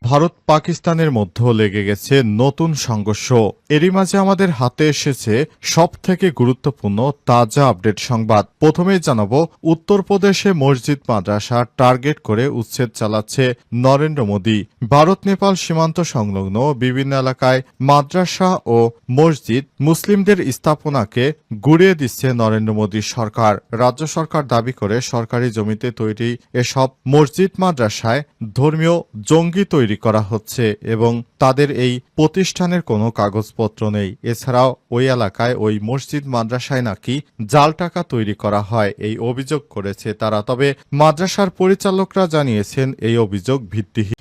ভারত পাকিস্তানের মধ্যে লেগে গেছে নতুন সংঘর্ষ। এরই মাঝে আমাদের হাতে এসেছে সবথেকে গুরুত্বপূর্ণ তাজা আপডেট সংবাদ। প্রথমেই জানাবো, উত্তরপ্রদেশে মসজিদ মাদ্রাসা টার্গেট করে উচ্ছেদ চালাচ্ছে নরেন্দ্র মোদী। ভারত নেপাল সীমান্ত সংলগ্ন বিভিন্ন এলাকায় মাদ্রাসা ও মসজিদ মুসলিমদের স্থাপনাকে গুড়িয়ে দিচ্ছে নরেন্দ্র মোদী সরকার। রাজ্য সরকার দাবি করে সরকারি জমিতে তৈরি এসব মসজিদ মাদ্রাসায় ধর্মীয় জঙ্গি তৈরি করা হচ্ছে এবং তাদের এই প্রতিষ্ঠানের কোনো কাগজপত্র নেই। এছাড়াও ওই এলাকায় ওই মসজিদ মাদ্রাসায় নাকি জাল টাকা তৈরি করা হয়, এই অভিযোগ করেছে তারা। তবে মাদ্রাসার পরিচালকরা জানিয়েছেন এই অভিযোগ ভিত্তিহীন।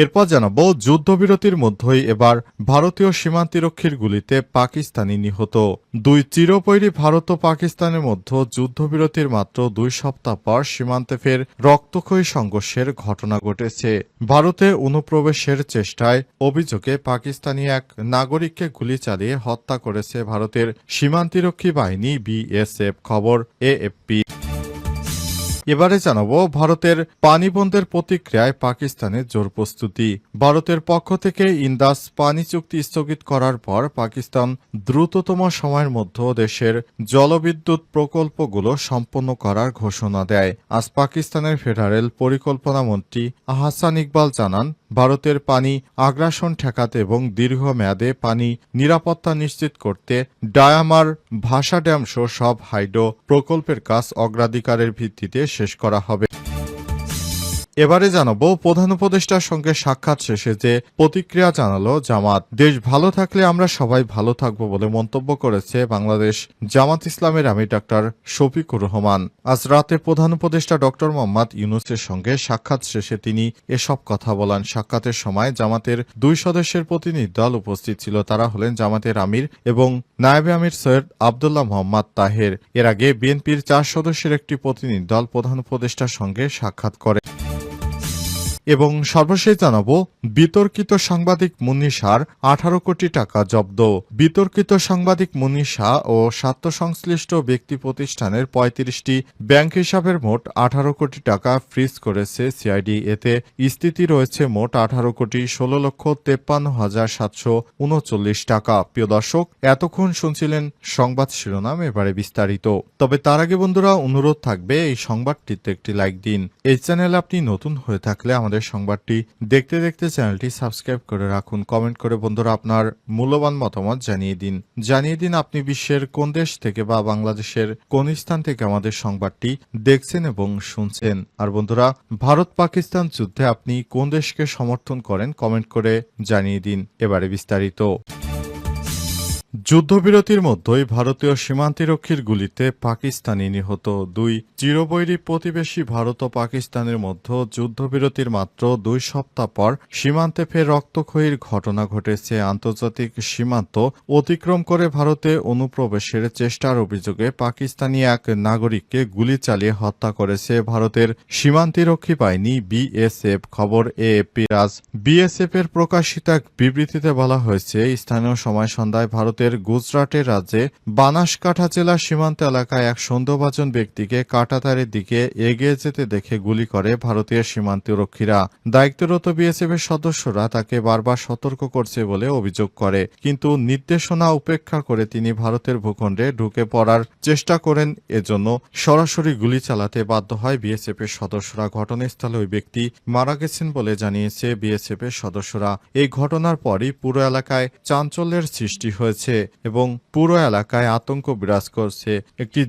এরপর জানাবো, যুদ্ধবিরতির মধ্যেই এবার ভারতীয় সীমান্তিরক্ষীর গুলিতে পাকিস্তানি নিহত। দুই চিরবৈরী ভারত ও পাকিস্তানের মধ্যে যুদ্ধবিরতির মাত্র 2 সপ্তাহ পর সীমান্তে ফের রক্তক্ষয়ী সংঘর্ষের ঘটনা ঘটেছে। ভারতে অনুপ্রবেশের চেষ্টায় অভিযোগে পাকিস্তানি এক নাগরিককে গুলি চালিয়ে হত্যা করেছে ভারতের সীমান্তিরক্ষী বাহিনী বিএসএফ, খবর এএফপি। এবারে জানাবো, ভারতের পানি বন্ধের প্রতিক্রিয়ায় পাকিস্তানের জোর প্রস্তুতি। ভারতের পক্ষ থেকে ইন্দাস পানি চুক্তি স্থগিত করার পর পাকিস্তান দ্রুততম সময়ের মধ্যে দেশের জলবিদ্যুৎ প্রকল্পগুলো সম্পন্ন করার ঘোষণা দেয়। আজ পাকিস্তানের ফেডারেল পরিকল্পনা মন্ত্রী আহসান ইকবাল জানান, ভারতের পানি আগ্রাসন ঠেকাতে এবং দীর্ঘমেয়াদে পানি নিরাপত্তা নিশ্চিত করতে ডায়ামার, ভাষা ড্যাম সহ সব হাইড্রো প্রকল্পের কাজ অগ্রাধিকারের ভিত্তিতে শেষ করা হবে। এবারে জানাবো, প্রধান উপদেষ্টার সঙ্গে সাক্ষাৎ শেষে যে প্রতিক্রিয়া জানালো জামাত। দেশ ভালো থাকলে আমরা সবাই ভালো থাকবো বলে মন্তব্য করেছে বাংলাদেশ জামাত ইসলামের আমির ডাক্তার শফিকুর রহমান। আজ রাতে প্রধান উপদেষ্টা ডক্টর মোহাম্মদ ইউনূসের সঙ্গে সাক্ষাৎ শেষে তিনি এসব কথা বলেন। সাক্ষাতের সময় জামাতের 2 সদস্যের প্রতিনিধি দল উপস্থিত ছিল। তারা হলেন জামাতের আমির এবং নায়েবে আমির সৈয়দ আবদুল্লাহ মোহাম্মদ তাহের। এর আগে বিএনপির 4 সদস্যের একটি প্রতিনিধি দল প্রধান উপদেষ্টার সঙ্গে সাক্ষাৎ করে। এবং সর্বশেষ জানাবো, বিতর্কিত সাংবাদিক মুন্নী শাহর 18 কোটি টাকা জব্দ। বিতর্কিত সাংবাদিক মুন্নী শাহ ও স্বার্থ সংশ্লিষ্ট ব্যক্তি প্রতিষ্ঠানের 35টি ব্যাংক হিসাবের মোট 18 কোটি টাকা ফ্রিজ করেছে সিআইডি। এতে স্থিতি রয়েছে মোট 18,53,739 টাকা। প্রিয় দর্শক, এতক্ষণ শুনছিলেন সংবাদ শিরোনাম, এবারে বিস্তারিত। তবে তার আগে বন্ধুরা, অনুরোধ থাকবে এই সংবাদটিতে একটি লাইক দিন। এই চ্যানেলে আপনি নতুন হয়ে থাকলে আমাদের সংবাদটি দেখতে দেখতে চ্যানেলটি সাবস্ক্রাইব করে রাখুন। কমেন্ট করে বন্ধুরা আপনার মূল্যবান মতামত জানিয়ে দিন আপনি বিশ্বের কোন দেশ থেকে বা বাংলাদেশের কোন স্থান থেকে আমাদের সংবাদটি দেখছেন এবং শুনছেন। আর বন্ধুরা, ভারত পাকিস্তান যুদ্ধে আপনি কোন দেশকে সমর্থন করেন কমেন্ট করে জানিয়ে দিন। এবারে বিস্তারিত। যুদ্ধবিরতির মধ্যেই ভারতীয় সীমান্তিরক্ষীর গুলিতে পাকিস্তানি নিহত। 2 চিরবৈরী প্রতিবেশী ভারত ও পাকিস্তানের মধ্যে যুদ্ধবিরতির মাত্র 2 সপ্তাহ পর সীমান্তে ফের রক্তক্ষয়ীর ঘটনা ঘটেছে। আন্তর্জাতিক সীমান্ত অতিক্রম করে ভারতে অনুপ্রবেশের চেষ্টার অভিযোগে পাকিস্তানি এক নাগরিককে গুলি চালিয়ে হত্যা করেছে ভারতের সীমান্তিরক্ষী বাহিনী বিএসএফ, খবর এএফপি। আজ বিএসএফ এর প্রকাশিত এক বিবৃতিতে বলা হয়েছে, স্থানীয় সময় সন্ধ্যায় ভারতের গুজরাটের রাজ্যে বানাসকাঁঠা জেলার সীমান্ত এলাকায় এক সন্দেহভাজন ব্যক্তিকে কাঁটাতারের দিকে এগিয়ে যেতে দেখে গুলি করে ভারতীয় সীমান্তরক্ষীরা। দায়িত্বরত বিএসএফ এর সদস্যরা তাকে বারবার সতর্ক করছে বলে অভিযোগ করে, কিন্তু নির্দেশনা উপেক্ষা করে তিনি ভারতের ভূখণ্ডে ঢুকে পড়ার চেষ্টা করেন। এজন্য সরাসরি গুলি চালাতে বাধ্য হয় বিএসএফ এর সদস্যরা। ঘটনাস্থলে ওই ব্যক্তি মারা গেছেন বলে জানিয়েছে বিএসএফ এর সদস্যরা। এই ঘটনার পরই পুরো এলাকায় চাঞ্চল্যের সৃষ্টি হয়েছে এবং পুরো এলাকায় আতঙ্ক বিরাজ করছে। একটি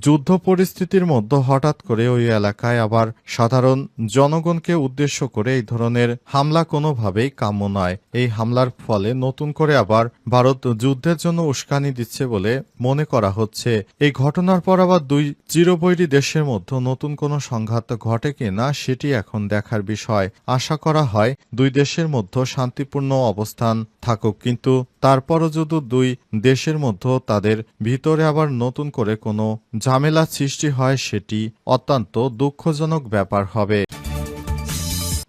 যুদ্ধ পরিস্থিতির মধ্যে হঠাৎ করে ওই এলাকায় আবার সাধারণ জনগণকে উদ্দেশ্য করে এই ধরনের হামলা কোনোভাবেই কাম্য নয়। এই হামলার ফলে নতুন করে আবার ভারত যুদ্ধের জন্য উস্কানি দিচ্ছে বলে মনে করা হচ্ছে। এই ঘটনার পর আবার 2 চিরবৈরী দেশের মধ্যে নতুন কোনো সংঘাত ঘটে কিনা সেটি এখন দেখার বিষয়। আশা করা হয় 2 দেশের মধ্যে শান্তিপূর্ণ অবস্থান থাকুক, কিন্তু তারপরও যদি 2 দেশের মধ্যে তাদের ভিতরে আবার নতুন করে কোনো ঝামেলা সৃষ্টি হয় সেটি অত্যন্ত দুঃখজনক ব্যাপার হবে।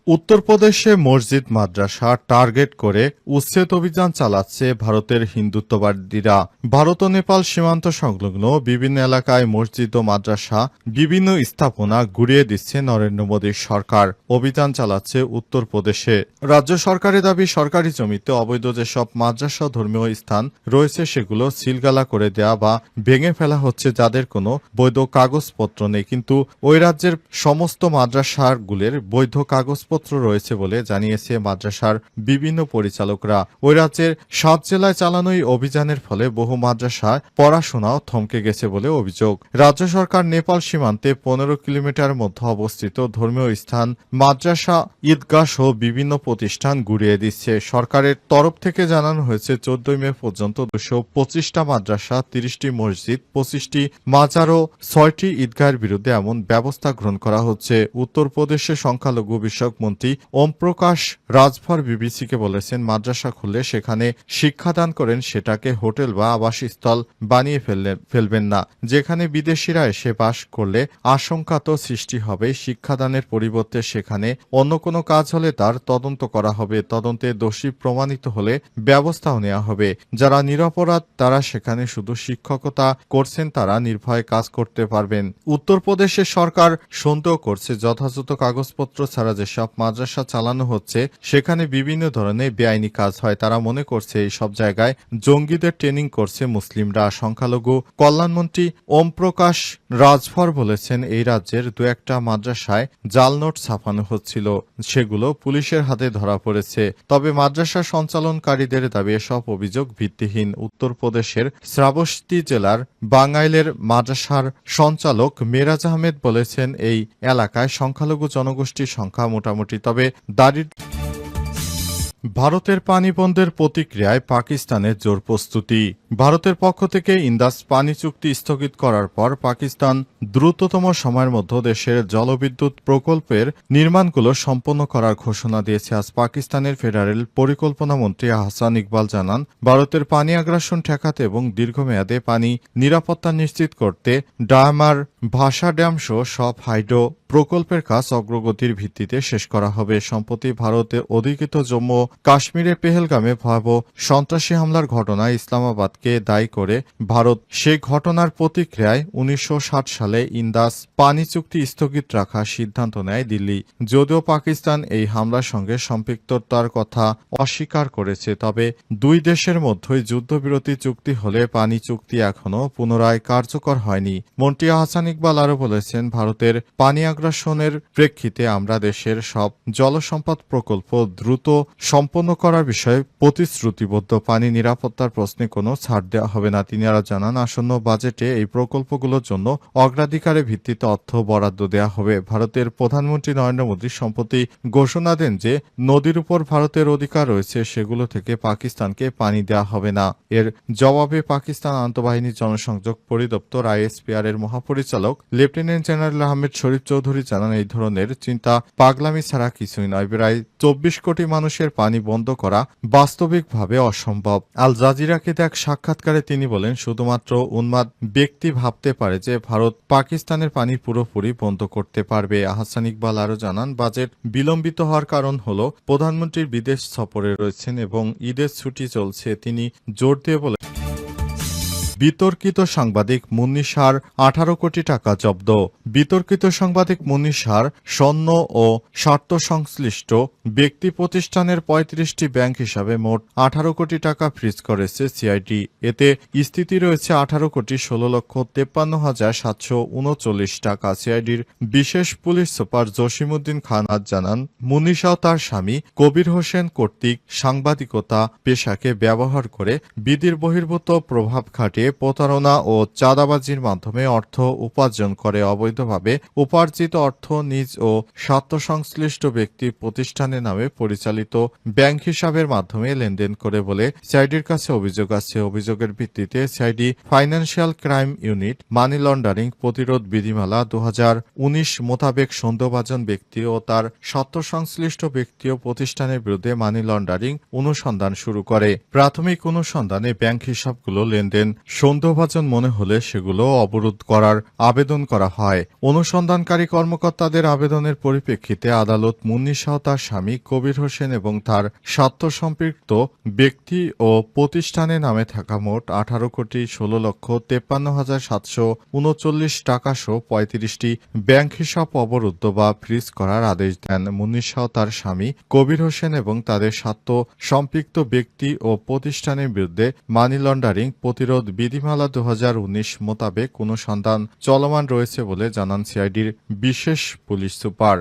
উত্তরপ্রদেশে মসজিদ মাদ্রাসা টার্গেট করে উচ্ছেদ অভিযান চালাচ্ছে ভারতের হিন্দুত্ববাদীরা। ভারত ও নেপাল সীমান্ত সংলগ্ন বিভিন্ন এলাকায় মসজিদ ও মাদ্রাসা বিভিন্ন স্থাপনা গুড়িয়ে দিচ্ছে নরেন্দ্র মোদীর সরকার। অভিযান চালাচ্ছে উত্তরপ্রদেশে। রাজ্য সরকারের দাবি, সরকারি জমিতে অবৈধ যেসব মাদ্রাসা ধর্মীয় স্থান রয়েছে সেগুলো সিলগালা করে দেয়া বা ভেঙে ফেলা হচ্ছে, যাদের কোনো বৈধ কাগজপত্র নেই। কিন্তু ওই রাজ্যের সমস্ত মাদ্রাসাগুলির বৈধ কাগজপত্র রয়েছে বলে জানিয়েছে মাদ্রাসার বিভিন্ন পরিচালকরা। ওই রাজ্যের ৭ জেলায় চালানো এই অভিযানের ফলে বহু মাদ্রাসায় পড়াশোনাও থমকে গেছে বলে অভিযোগ। রাজ্য সরকার নেপাল সীমান্তে ১৫ কিলোমিটার মধ্যে অবস্থিত ধর্মীয় স্থান, মাদ্রাসা, ঈদগাহ সহ বিভিন্ন প্রতিষ্ঠান গুড়িয়ে দিচ্ছে। সরকারের তরফ থেকে জানানো হয়েছে ১৪ মে পর্যন্ত ২২৫টা মাদ্রাসা, ৩০টি মসজিদ, ২৫টি মাজার ও ৬টি ঈদগাহের বিরুদ্ধে এমন ব্যবস্থা গ্রহণ করা হচ্ছে। উত্তরপ্রদেশের সংখ্যালঘু বিষয়ক মন্ত্রী ওম প্রকাশ রাজভর বিবিসিকে বলেছেন, মাদ্রাসা খুললে সেখানে শিক্ষাদান করেন সেটাকে হোটেল বা আবাসস্থল বানিয়ে ফেলবেন না। যেখানে বিদেশিরা এসে বাস করলে আশঙ্কা তো সৃষ্টি হবে। শিক্ষাদানের পরিবর্তে সেখানে অন্য কোনো কাজ হলে তার তদন্ত করা হবে। তদন্তে দোষী প্রমাণিত হলে ব্যবস্থাও নেওয়া হবে। যারা নিরপরাধ তারা সেখানে শুধু শিক্ষকতা করছেন, তারা নির্ভয়ে কাজ করতে পারবেন। উত্তরপ্রদেশের সরকার সন্দেহ করছে, যথাযথ কাগজপত্র ছাড়া যেসব মাদ্রাসা চালানো হচ্ছে সেখানে বিভিন্ন ধরনের বেআইনি কাজ হয়। তারা মনে করছে এই সব জায়গায় জঙ্গিদের ট্রেনিং করছে মুসলিমরা। সংখ্যালঘু কল্যাণমন্ত্রী ওম প্রকাশ রাজভর বলেছেন, এই রাজ্যের দু একটা মাদ্রাসায় জাল নোট ছাপানো হচ্ছিল, সেগুলো পুলিশের হাতে ধরা পড়েছে। তবে মাদ্রাসা সঞ্চালনকারীদের দাবি এসব অভিযোগ ভিত্তিহীন। উত্তরপ্রদেশের শ্রাবস্তি জেলার বাঙ্গাইলের মাদ্রাসার সঞ্চালক মেরাজ আহমেদ বলেছেন, এই এলাকায় সংখ্যালঘু জনগোষ্ঠীর সংখ্যা মোটামুটি, তবে ভারতের পানি বন্ধের প্রতিক্রিয়ায় পাকিস্তানের জোর প্রস্তুতি। ভারতের পক্ষ থেকে ইন্দাস পানি চুক্তি স্থগিত করার পর পাকিস্তান দ্রুততম সময়ের মধ্যে দেশের জলবিদ্যুৎ প্রকল্পের নির্মাণগুলো সম্পন্ন করার ঘোষণা দিয়েছে। আজ পাকিস্তানের ফেডারেল পরিকল্পনা মন্ত্রী আহসান ইকবাল জানান, ভারতের পানি আগ্রাসন ঠেকাতে এবং দীর্ঘমেয়াদে পানি নিরাপত্তা নিশ্চিত করতে ডায়ামার, ভাষা ড্যাম সহ সব হাইড্রো প্রকল্পের কাজ অগ্রগতির ভিত্তিতে শেষ করা হবে। সম্প্রতি ভারতে অধিকৃত জম্মু কাশ্মীরের পেহেলগামে ভয়াবহ সন্ত্রাসী হামলার ঘটনায় ইসলামাবাদকে দায়ী করে ভারত সেই ঘটনার প্রতিক্রিয়ায় ১৯৬০ সালে ইন্দাস পানি চুক্তি স্থগিত রাখার সিদ্ধান্ত নেয় দিল্লি। যদিও পাকিস্তান এই হামলার সঙ্গে সম্পৃক্ততার কথা অস্বীকার করেছে, তবে দুই দেশের মধ্যেই যুদ্ধবিরতি চুক্তি হলে পানি চুক্তি এখনও পুনরায় কার্যকর হয়নি। মন্ত্রী আহসান ইকবাল আরও বলেছেন, ভারতের পানি আগ্রাসনের প্রেক্ষিতে আমরা দেশের সব জলসম্পদ প্রকল্প দ্রুত সম্পন্ন করার বিষয়ে প্রতিশ্রুতিবদ্ধ। পানি নিরাপত্তার প্রশ্নে কোনো ছাড় দেওয়া হবে না। তিনি আরও জানান, আসন্ন বাজেটে এই প্রকল্পগুলোর জন্য অগ্রাধিকারের ভিত্তিতে অর্থ বরাদ্দ দেওয়া হবে। ভারতের প্রধানমন্ত্রী নরেন্দ্র মোদী সম্প্রতি ঘোষণা দেন যে নদীর উপর ভারতের অধিকার রয়েছে, সেগুলো থেকে পাকিস্তানকে পানি দেওয়া হবে না। এর জবাবে পাকিস্তান আন্তঃবাহিনী জনসংযোগ পরিদপ্তর ISPR এর মহাপরিচালক লেফটেন্যান্ট জেনারেল আহমেদ শরীফ চৌধুরী জানান, এই ধরনের চিন্তা পাগলামি ছাড়া কিছুই নয়। প্রায় ২৪ কোটি মানুষের পানি বন্ধ করা বাস্তবিকভাবে অসম্ভব। আল জাজিরাকে এক সাক্ষাৎকারে তিনি বলেন, শুধুমাত্র উন্মাদ ব্যক্তি ভাবতে পারে যে ভারত পাকিস্তানের পানি পুরোপুরি বন্ধ করতে পারবে। আহসান ইকবাল আরও জানান, বাজেট বিলম্বিত হওয়ার কারণ হল প্রধানমন্ত্রীর বিদেশ সফরে রয়েছেন এবং ঈদের ছুটি চলছে। তিনি জোর দিয়ে বলেন, বিতর্কিত সাংবাদিক মুন্নি শাহর ১৮ কোটি টাকা জব্দ। বিতর্কিত সাংবাদিক মুন্নি শাহর স্বর্ণ ও স্বার্থ সংশ্লিষ্ট ব্যক্তি প্রতিষ্ঠানের ৩৫টি ব্যাংক হিসাবে মোট ১৮ কোটি টাকা ফ্রিজ করেছে সিআইডি। এতে স্থিতি রয়েছে ১৮,১৬,৫৩,৭৩৯ টাকা। সিআইডির বিশেষ পুলিশ সুপার জসিমউদ্দিন খান আজ জানান, মুন্নি শাহ তার স্বামী কবির হোসেন কর্তৃক সাংবাদিকতা পেশাকে ব্যবহার করে বিধির বহির্ভূত প্রভাব খাটিয়ে প্রতারণা ও চাঁদাবাজির মাধ্যমে অর্থ উপার্জন করে। অবৈধভাবে উপার্জিত অর্থ নিজ ও স্বার্থসংশ্লিষ্ট ব্যক্তি প্রতিষ্ঠানের নামে পরিচালিত ব্যাংক হিসাবের মাধ্যমে লেনদেন করে বলে সিআইডির কাছে অভিযোগ আছে। অভিযোগের ভিত্তিতে CID financial crime unit money laundering প্রতিরোধ বিধিমালা ২০১৯ মোতাবেক সন্দেহভাজন ব্যক্তি ও তার স্বার্থসংশ্লিষ্ট ব্যক্তি ও প্রতিষ্ঠানের বিরুদ্ধে মানি লন্ডারিং অনুসন্ধান শুরু করে। প্রাথমিক অনুসন্ধানে ব্যাংক হিসাবগুলো লেনদেন সন্দেহভাজন মনে হলে সেগুলো অবরোধ করার আবেদন করা হয়। অনুসন্ধানকারী কর্মকর্তাদের আবেদনের পরিপ্রেক্ষিতে আদালত মুন্নী শাহ, তার স্বামী কবির হোসেন এবং তার স্বার্থ সম্পৃক্ত ব্যক্তি ও প্রতিষ্ঠানে নামে থাকা মোট 18,16,53,739 টাকাসহ 35টি ব্যাংক হিসাব অবরুদ্ধ বা ফ্রিজ করার আদেশ দেন। মুন্নী শাহ, তার স্বামী কবির হোসেন এবং তাদের স্বার্থ সম্পৃক্ত ব্যক্তি ও প্রতিষ্ঠানের বিরুদ্ধে মানি লন্ডারিং প্রতিরোধ বিধিমালা 2019 মোতাবেক অনুসন্ধান চলমান রয়েছে বলে জানান সিআইডির বিশেষ পুলিশ সুপার।